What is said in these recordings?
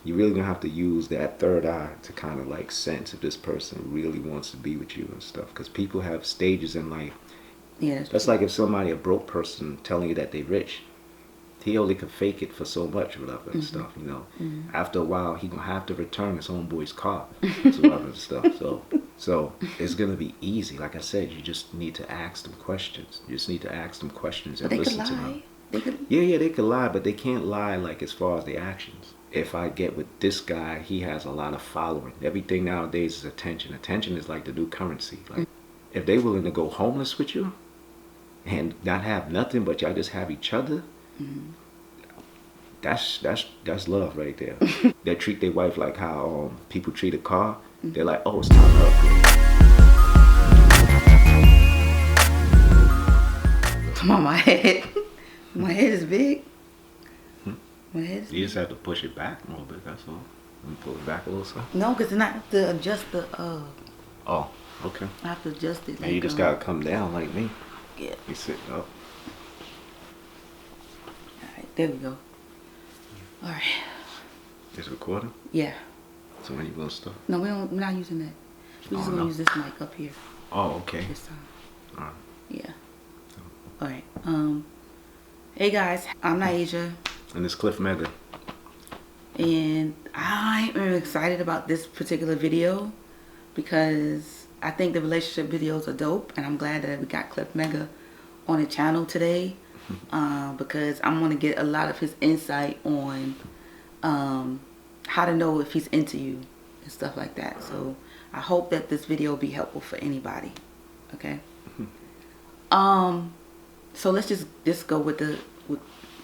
you really gonna have to use that third eye to kind of like sense if this person really wants to be with you and stuff. Because people have stages in life. Yeah, That's true. like if somebody, a broke person, telling you that they rich, he only could fake it for so much, whatever and Mm-hmm. stuff. You know, Mm-hmm. after a while, he gonna have to return his homeboy's car, whatsoever and stuff. So it's gonna be easy. Like I said, you just need to ask them questions. You just need to ask them questions But and they could listen to them. lie. They could. Yeah, yeah, they could lie, but they can't lie like as far as the actions. If I get with this guy, he has a lot of following. Everything nowadays is attention. Attention is like the new currency. Like if they willing to go homeless with you and not have nothing but y'all just have each other, Mm-hmm. that's love right there. They treat their wife like how people treat a car. They're like, oh, it's time to upgrade. Come on, my head. My head is big. Hmm? My head is You big. just have to push it back a little bit. That's all. Let me pull it back a little, so. No, because then I have to adjust the. Oh, okay. I have to adjust it. And you just gotta come down like me. Yeah. You sit up. All right. There we go. All right. It's recording. Yeah. So when you gonna start? No, we don't. We're not using that. We're just Oh, gonna no. use this mic up here Oh, okay. this time. All right. Yeah. All right. Hey guys, I'm Naija, And it's Cliff Mega. and I am excited about this particular video because I think the relationship videos are dope, and I'm glad that we got Cliff Mega on the channel today because I'm gonna get a lot of his insight on how to know if he's into you and stuff like that. So I hope that this video will be helpful for anybody. Okay. So let's just go with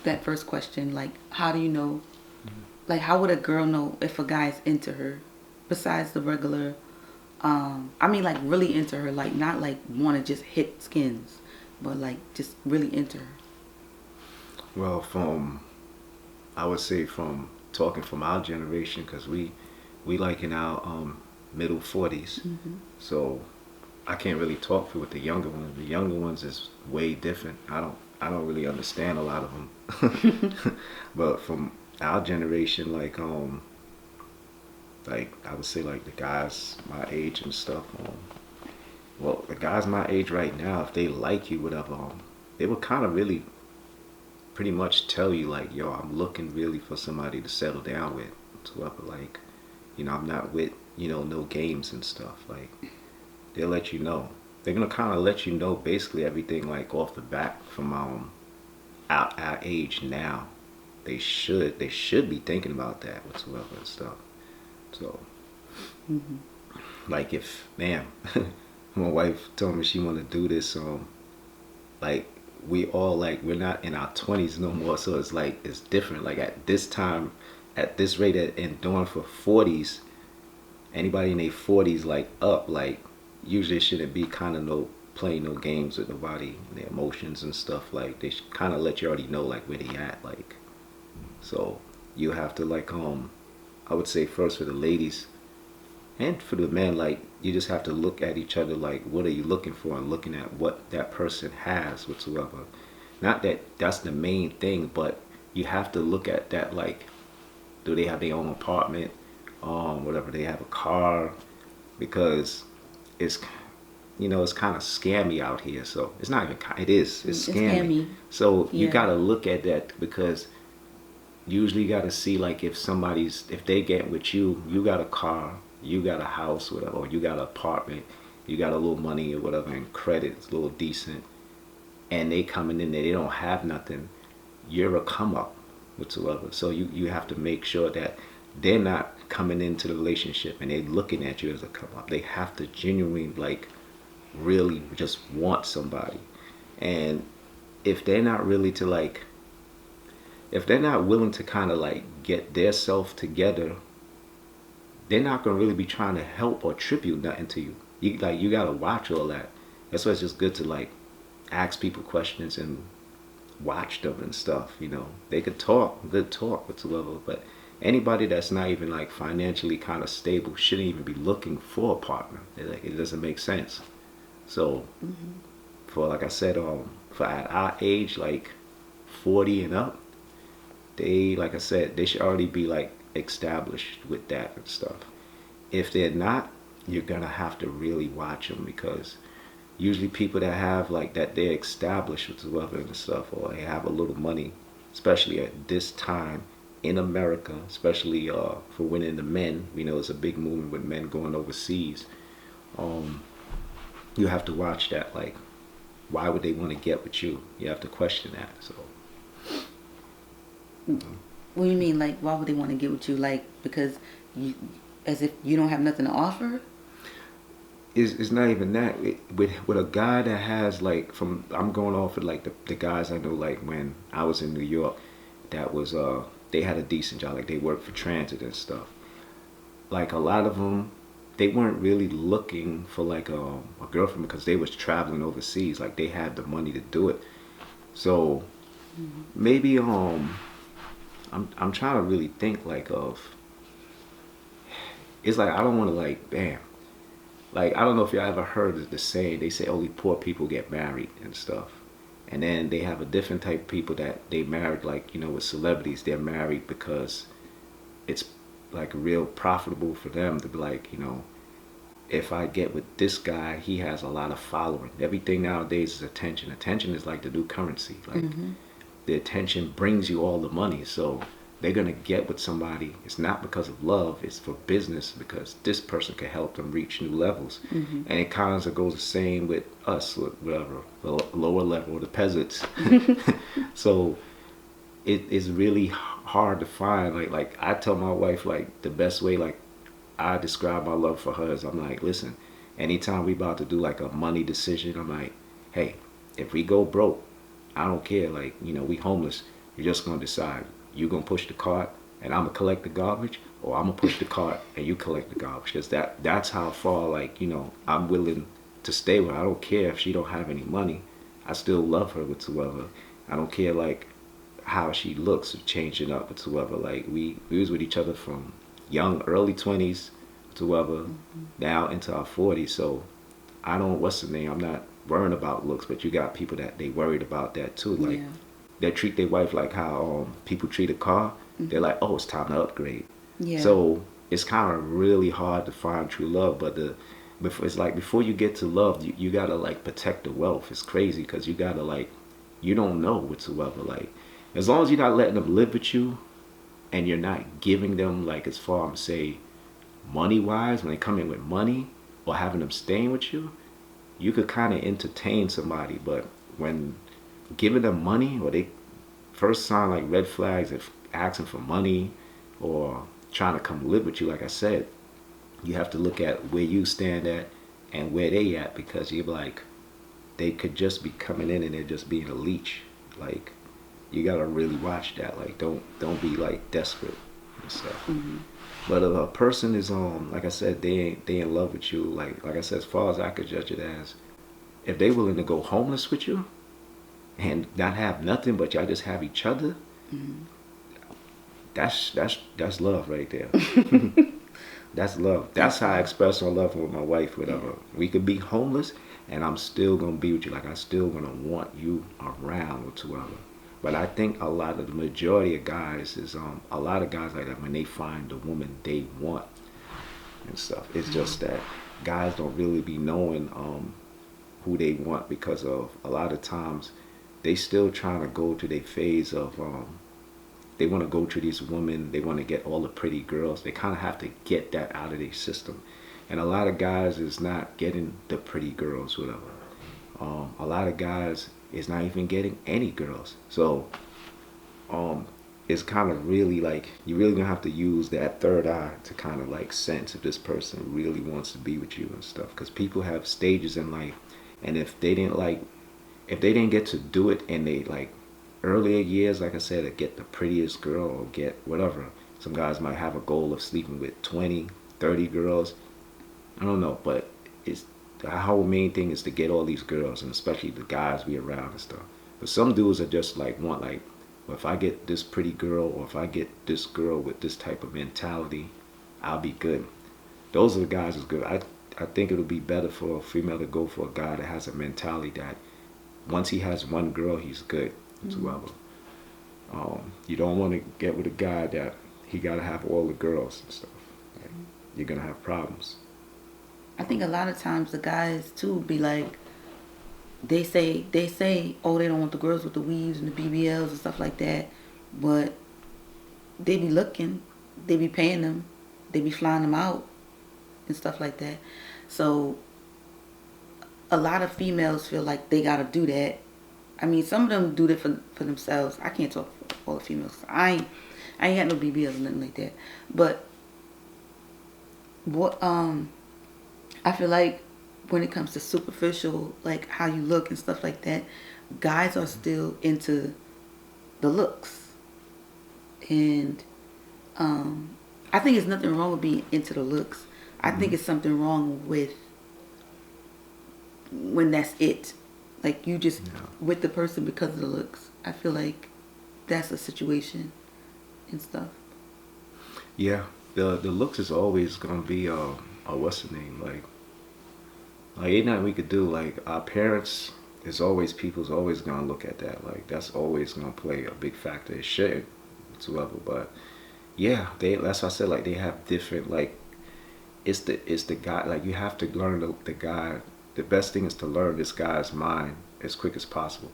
that first question. Like, how do you know? Like, how would a girl know if a guy is into her, besides the regular? I mean, like really into her, like not like want to just hit skins, but like just really into her. Well, I would say from talking from our generation, because we like in our middle 40s. Mm-hmm. So I can't really talk for with the younger ones. The younger ones is way different. I don't really understand a lot of them. But from our generation, like I would say like the guys my age and stuff. Well, the guys my age right now, if they like you, whatever, they would kind of really pretty much tell you like, yo, I'm looking really for somebody to settle down with. Whatever, like, I'm not with, no games and stuff. Like, they'll let you know. They're gonna kind of let you know basically everything like off the bat from our age now. They should be thinking about that whatsoever and stuff. So, Mm-hmm. like if, man, my wife told me she want to do this, like we all like we're not in our 20s no more, so it's like it's different. Like at this time, at this rate, and doing for 40s, anybody in their 40s like up, like usually it shouldn't be kind of no playing no games with nobody, their emotions and stuff. Like they should kind of let you already know like where they at, like. So you have to like I would say first for the ladies and for the men, like you just have to look at each other like what are you looking for, and looking at what that person has whatsoever. Not that that's the main thing, but you have to look at that like, do they have their own apartment, whatever, they have a car, because it's it's kind of scammy out here. So it's not even it's It's scammy. scammy. So you Yeah. got to look at that, because usually you got to see like if they get with you, you got a car, you got a house, whatever, or you got an apartment, you got a little money or whatever, and credit is a little decent, and they coming in there, they don't have nothing, you're a come up whatsoever. So you have to make sure that they're not coming into the relationship and they're looking at you as a come up. They have to genuinely like really just want somebody. And if they're not really to like, if they're not willing to kind of like get their self together, they're not gonna really be trying to help or tribute nothing to you. You gotta watch all that. That's why it's just good to like ask people questions and watch them and stuff. They could talk, good talk whatsoever, but anybody that's not even like financially kind of stable shouldn't even be looking for a partner. It doesn't make sense. So Mm-hmm. for like I said, for at our age, like 40 and up, they, like I said, they should already be like established with that and stuff. If they're not, you're gonna have to really watch them, because usually people that have like that, they're established with whoever and stuff, or they have a little money, especially at this time in America, especially for winning the men. We know it's a big movement with men going overseas. Um, you have to watch that. Like, why would they want to get with you? You have to question that. So, What do you mean, like, why would they want to get with you? Like, because you, as if you don't have nothing to offer? it's not even that. With a guy that has like, from, I'm going off of like the guys I know, like when I was in New York, that was they had a decent job, like they worked for transit and stuff. Like a lot of them, they weren't really looking for like a girlfriend, because they was traveling overseas, like they had the money to do it. So maybe I'm trying to really think like of, it's like I don't want to like, bam, like I don't know if y'all ever heard of the saying, they say only poor people get married and stuff. And then they have a different type of people that they married, like, you know, with celebrities, they're married because it's like real profitable for them to be like, you know, if I get with this guy, he has a lot of following. Everything nowadays is attention. Attention is like the new currency. Like, the attention brings you all the money. So they're gonna get with somebody. It's not because of love. It's for business, because this person can help them reach new levels. And it kind of goes the same with us, with whatever, the lower level, the peasants. So it is really hard to find. Like I tell my wife, like the best way, like I describe my love for her is, I'm like, listen, anytime we about to do like a money decision, I'm like, hey, if we go broke, I don't care. Like, you know, we homeless. You're just gonna decide. You gonna push the cart and I'm gonna collect the garbage, or I'm gonna push the cart and you collect the garbage. Because that's how far, like, you know, I'm willing to stay with her. I don't care if she don't have any money. I still love her whatsoever. I don't care like how she looks or changing up whatsoever. Like we was with each other from young, early 20s whatsoever, now into our 40s. So I don't, what's the name? I'm not worrying about looks, but you got people that they worried about that too. Like, Yeah. they treat their wife like how people treat a car. They're like, oh, it's time to upgrade. Yeah. So it's kind of really hard to find true love. But it's like before you get to love, you gotta like protect the wealth. It's crazy because you gotta like, you don't know whatsoever. Like, as long as you're not letting them live with you, and you're not giving them like, as far as say money wise, when they come in with money, or having them staying with you, you could kind of entertain somebody. But when giving them money, or they first sign like red flags, if asking for money or trying to come live with you, like I said, you have to look at where you stand at and where they at, because you're like, they could just be coming in and they're just being a leech. Like, you gotta really watch that. Like, don't be like desperate and stuff. But if a person is like I said, they in love with you, like I said, as far as I could judge it as, if they willing to go homeless with you and not have nothing, but y'all just have each other, that's love right there. That's love. That's how I express my love with my wife, whatever. We could be homeless and I'm still gonna be with you. Like, I'm still gonna want you around whatsoever. But I think a lot of the majority of guys is a lot of guys like that, when they find the woman they want and stuff. It's just that guys don't really be knowing who they want, because of a lot of times they still trying to go to their phase of they want to go to these women, they want to get all the pretty girls. They kind of have to get that out of their system. And a lot of guys is not getting the pretty girls, whatever. A lot of guys is not even getting any girls. So it's kind of really like, you really gonna have to use that third eye to kind of like sense if this person really wants to be with you and stuff. Because people have stages in life, and if they didn't get to do it in they like earlier years, like I said, to get the prettiest girl or get whatever. Some guys might have a goal of sleeping with 20, 30 girls. I don't know, but it's the whole main thing is to get all these girls, and especially the guys we around and stuff. But some dudes are just like, want like, well, if I get this pretty girl, or if I get this girl with this type of mentality, I'll be good. Those are the guys that's good. I think it'll be better for a female to go for a guy that has a mentality that once he has one girl, he's good. Whatsoever. You don't want to get with a guy that he gotta have all the girls and stuff. Like, you're gonna have problems. I think a lot of times the guys too be like, they say, oh, they don't want the girls with the weaves and the BBLs and stuff like that, but they be looking, they be paying them, they be flying them out and stuff like that. So a lot of females feel like they gotta do that. I mean, some of them do that for themselves. I can't talk for all the females. I ain't got no BBLs or nothing like that. But what I feel like when it comes to superficial, like how you look and stuff like that, guys are still into the looks. And I think it's nothing wrong with being into the looks. I think it's something wrong with when that's it. Like you just with the person because of the looks. I feel like that's a situation and stuff. Yeah, the looks is always gonna be what's the name, like ain't nothing we could do. Like our parents is always, people's always gonna look at that. Like that's always gonna play a big factor. It shouldn't whatsoever, but yeah, that's why I said like they have different, like it's the guy, like you have to learn the guy. The best thing is to learn this guy's mind as quick as possible.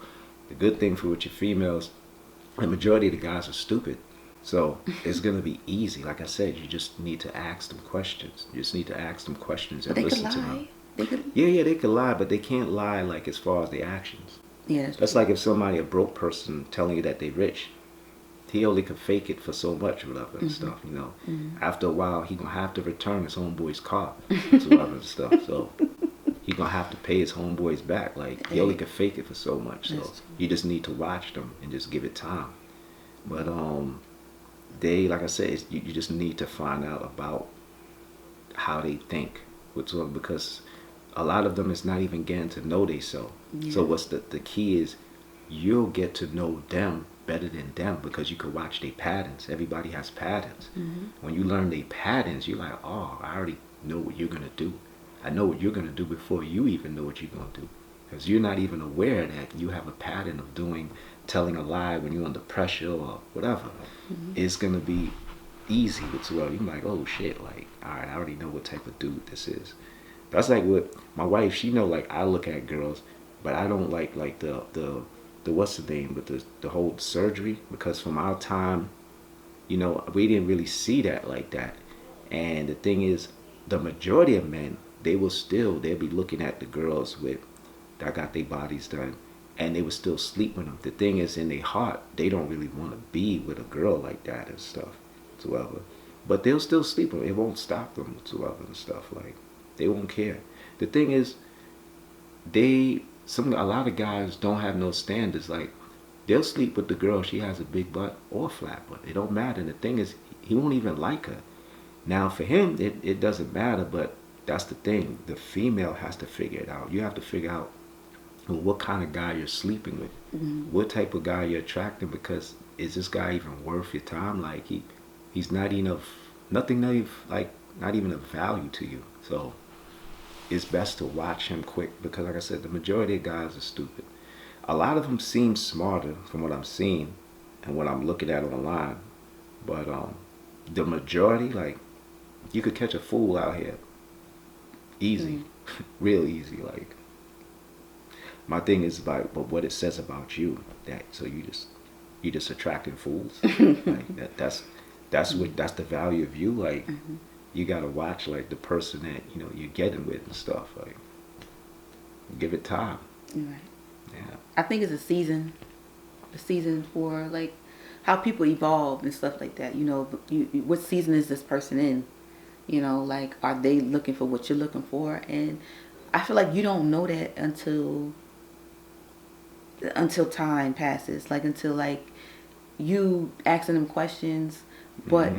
The good thing for with your females, the majority of the guys are stupid. So it's gonna be easy. Like I said, you just need to ask them questions. You just need to ask them questions and listen to them. Yeah, they could lie, but they can't lie like as far as the actions. Yeah, that's like if somebody, a broke person, telling you that they rich, he only could fake it for so much or whatever and stuff, you know. After a while, he gonna have to return his homeboy's car and stuff. So he gonna have to pay his homeboys back. Like he only could fake it for so much. So you just need to watch them and just give it time. But they, like I said, you just need to find out about how they think, because a lot of them is not even getting to know themselves. So what's the key is you'll get to know them better than them because you can watch their patterns. Everybody has patterns. When you learn their patterns, you're like, oh, I already know what you're gonna do. I know what you're gonna do before you even know what you're gonna do, because you're not even aware that you have a pattern of telling a lie when you're under pressure or whatever. It's gonna be easy as well. You're like, oh shit, like, all right, I already know what type of dude this is. That's like with my wife. She know, like, I look at girls, but I don't like the what's the name, but the whole surgery, because from our time, you know, we didn't really see that like that. And the thing is, the majority of men, they'll be looking at the girls that got their bodies done, and they would still sleep with them. The thing is, in their heart, they don't really want to be with a girl like that and stuff whatsoever. But they'll still sleep with them. It won't stop them whatsoever and stuff. Like, they won't care. The thing is, a lot of guys don't have no standards. Like, they'll sleep with the girl, she has a big butt or a flat butt. It don't matter. And the thing is, he won't even like her. Now, for him, it doesn't matter, but that's the thing. The female has to figure it out. You have to figure out what kind of guy you're sleeping with, what type of guy you're attracting, because is this guy even worth your time? Like, he's not even of value to you. So it's best to watch him quick, because like I said, the majority of guys are stupid. A lot of them seem smarter from what I'm seeing and what I'm looking at online, but the majority, like, you could catch a fool out here easy. Real easy. Like, my thing is like, but what it says about you, that so you just attracting fools. Like that's the value of you. Like, you gotta watch, like, the person that, you know, you're getting with and stuff. Like, give it time. Right. Yeah. I think it's a season for, like, how people evolve and stuff like that. You know, what season is this person in? You know, like, are they looking for what you're looking for? And I feel like you don't know that until time passes. Like, until, like, you asking them questions, but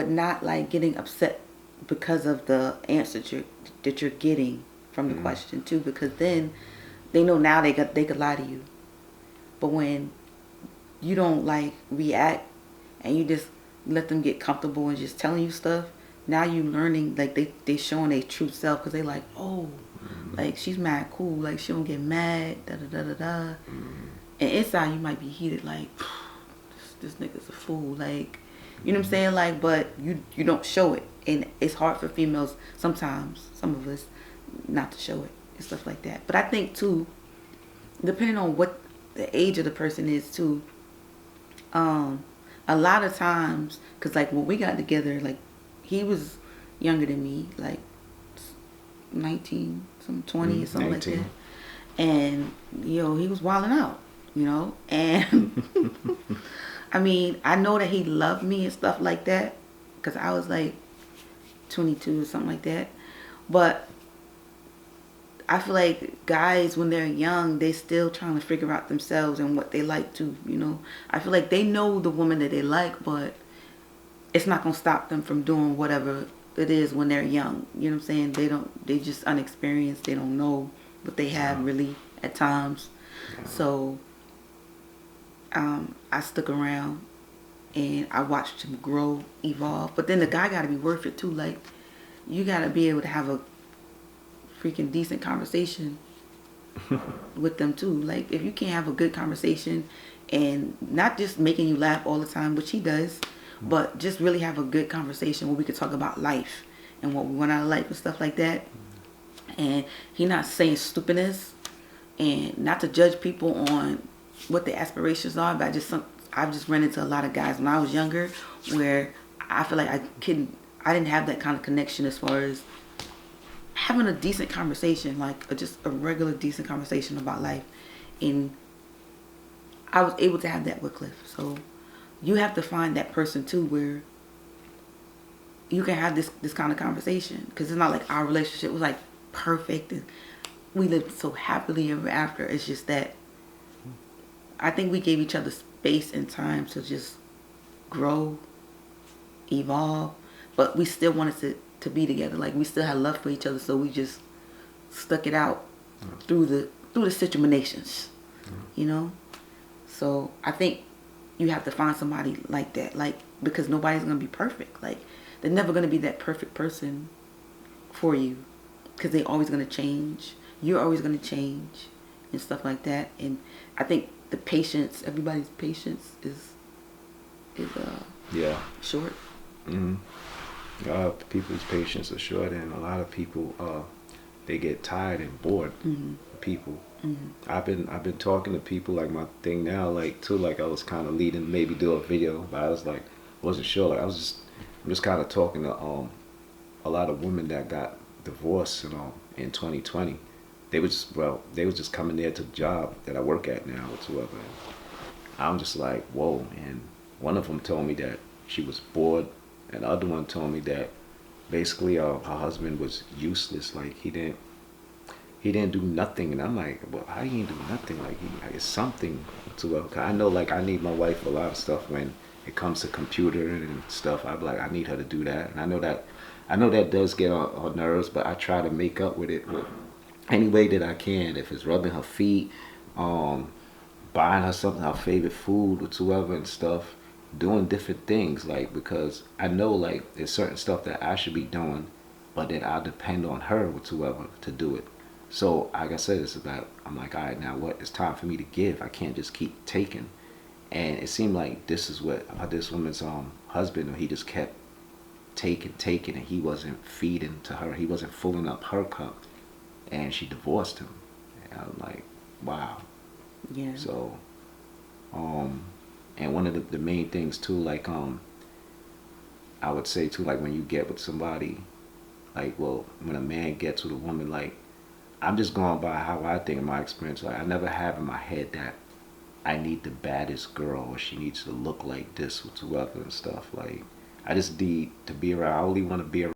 not, like, getting upset because of the answer that you're getting from the question too. Because then they know now they could lie to you. But when you don't, like, react and you just let them get comfortable and just telling you stuff, now you learning, like, they showing their true self, because they like, oh, like, she's mad cool, like, she don't get mad, da da da da da. And inside you might be heated, like, this nigga's a fool, like, You know what I'm saying? Like, but you don't show it, and it's hard for females sometimes, some of us, not to show it and stuff like that. But I think too, depending on what the age of the person is too, a lot of times, cause like when we got together, like he was younger than me, like 19, some 20 or something 19. like that. And he was wilding out, and I mean, I know that he loved me and stuff like that, because I was like 22 or something like that. But I feel like guys, when they're young, they still trying to figure out themselves and what they like to, I feel like they know the woman that they like, but it's not going to stop them from doing whatever it is when they're young. You know what I'm saying? They just unexperienced. They don't know what they have really at times. So I stuck around and I watched him grow, evolve. But then the guy got to be worth it too. Like, you got to be able to have a freaking decent conversation with them too. Like, if you can't have a good conversation and not just making you laugh all the time, which he does, but just really have a good conversation where we could talk about life and what we want out of life and stuff like that. And he not saying stupidness, and not to judge people on what their aspirations are, but I've just run into a lot of guys when I was younger where I feel like I didn't have that kind of connection as far as having a decent conversation, like just a regular decent conversation about life. And I was able to have that with Cliff. So you have to find that person too where you can have this kind of conversation, because it's not like our relationship was like perfect and we lived so happily ever after. It's just that I think we gave each other space and time to just grow, evolve, but we still wanted to be together. Like, we still had love for each other, so we just stuck it out through the situations, So I think you have to find somebody like that, like, because nobody's gonna be perfect. Like, they're never gonna be that perfect person for you, because they're always gonna change. You're always gonna change and stuff like that. And I think the patience, everybody's patience is short. Mm-hmm. People's patience is short, and a lot of people they get tired and bored. Mm-hmm. People. Mm-hmm. I've been talking to people, like my thing now, like too, like I was kind of leading, maybe do a video, but I was like, wasn't sure. Like, I'm just kind of talking to a lot of women that got divorced, in 2020. They was just coming there to the job that I work at now, whatsoever. And I'm just like, whoa. And one of them told me that she was bored, and the other one told me that basically her husband was useless. Like, he didn't do nothing. And I'm like, well, how he ain't do nothing? Like, it's something to I know, like, I need my wife for a lot of stuff when it comes to computer and stuff. I'm like, I need her to do that. And I know that does get on her nerves, but I try to make up with it with any way that I can. If it's rubbing her feet, buying her something, her favorite food, whatsoever and stuff, doing different things, like, because I know, like, there's certain stuff that I should be doing, but then I depend on her whatsoever to do it. So, like I said, I'm like, all right, now what? It's time for me to give. I can't just keep taking. And it seemed like this is what this woman's husband, he just kept taking, and he wasn't feeding to her. He wasn't filling up her cup, and she divorced him. And I'm like, wow. Yeah. So, and one of the main things too, like, I would say too, like, when you get with somebody, like, well, when a man gets with a woman, like, I'm just going by how I think in my experience. Like, I never have in my head that I need the baddest girl, or she needs to look like this whatsoever and stuff. Like, I just need to be around. I only want to be around